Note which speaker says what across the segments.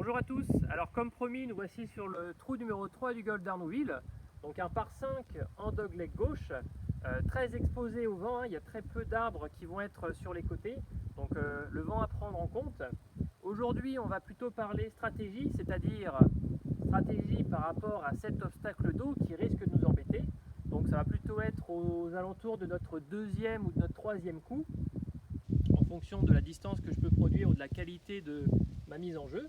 Speaker 1: Bonjour à tous, alors comme promis nous voici sur le trou numéro 3 du golfe d'Arnouville, donc un par 5 en dogleg gauche, très exposé au vent, il y a très peu d'arbres qui vont être sur les côtés, donc le vent à prendre en compte. Aujourd'hui on va plutôt parler stratégie, c'est-à-dire stratégie par rapport à cet obstacle d'eau qui risque de nous embêter, donc ça va plutôt être aux alentours de notre deuxième ou de notre troisième coup, en fonction de la distance que je peux produire ou de la qualité de ma mise en jeu.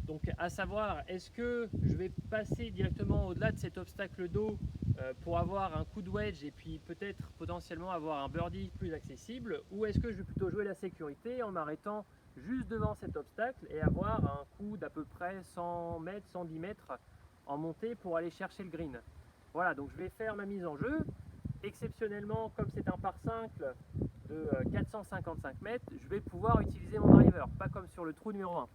Speaker 1: Donc à savoir, est-ce que je vais passer directement au-delà de cet obstacle d'eau pour avoir un coup de wedge et puis peut-être potentiellement avoir un birdie plus accessible, ou est-ce que je vais plutôt jouer la sécurité en m'arrêtant juste devant cet obstacle et avoir un coup d'à peu près 100 mètres, 110 mètres en montée pour aller chercher le green. Voilà, donc je vais faire ma mise en jeu. Exceptionnellement, comme c'est un par 5 de 455 mètres, je vais pouvoir utiliser mon driver, pas comme sur le trou numéro 1.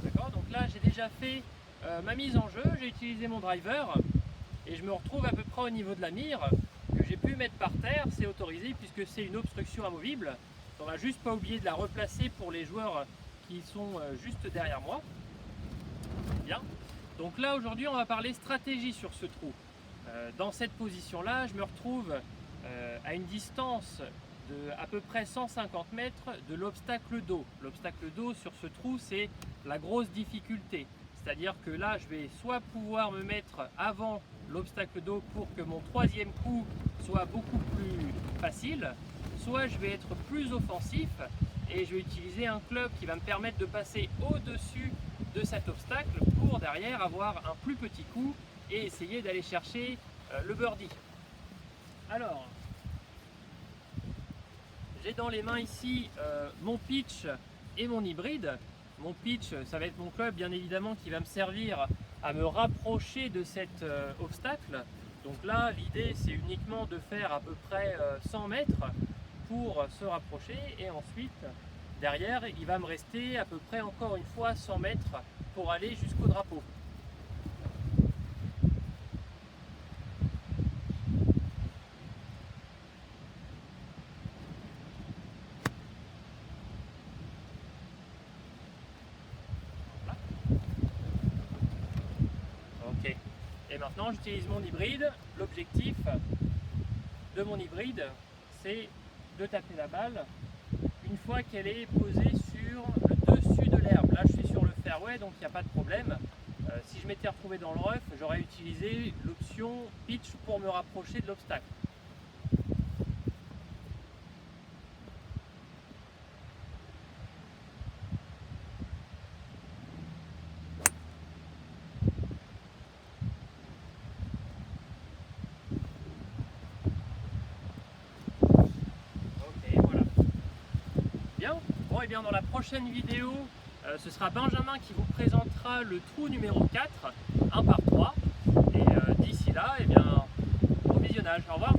Speaker 1: D'accord, donc là j'ai déjà fait ma mise en jeu, j'ai utilisé mon driver et je me retrouve à peu près au niveau de la mire que j'ai pu mettre par terre. C'est autorisé puisque c'est une obstruction amovible. On va juste pas oublier de la replacer pour les joueurs qui sont juste derrière moi. Bien. Donc là aujourd'hui on va parler stratégie sur ce trou. Dans cette position là je me retrouve à une distance de à peu près 150 mètres de l'obstacle d'eau. L'obstacle d'eau sur ce trou c'est la grosse difficulté. C'est-à-dire que là je vais soit pouvoir me mettre avant l'obstacle d'eau pour que mon troisième coup soit beaucoup plus facile, soit je vais être plus offensif et je vais utiliser un club qui va me permettre de passer au-dessus de cet obstacle pour derrière avoir un plus petit coup et essayer d'aller chercher le birdie. Alors, j'ai dans les mains ici mon pitch et mon hybride. Mon pitch, ça va être mon club bien évidemment qui va me servir à me rapprocher de cet obstacle. Donc là, l'idée c'est uniquement de faire à peu près 100 mètres pour se rapprocher et ensuite derrière il va me rester à peu près encore une fois 100 mètres pour aller jusqu'au drapeau. Ok, et maintenant j'utilise mon hybride. L'objectif de mon hybride c'est de taper la balle une fois qu'elle est posée sur le dessus de l'herbe. Là je suis sur le fairway donc il n'y a pas de problème. Si je m'étais retrouvé dans le rough, j'aurais utilisé l'option pitch pour me rapprocher de l'obstacle. Ok, voilà. Bien. Bon, et bien dans la prochaine vidéo, ce sera Benjamin qui vous présentera le trou numéro 4, 1 par 3. Et d'ici là, et bien, bon visionnage. Au revoir.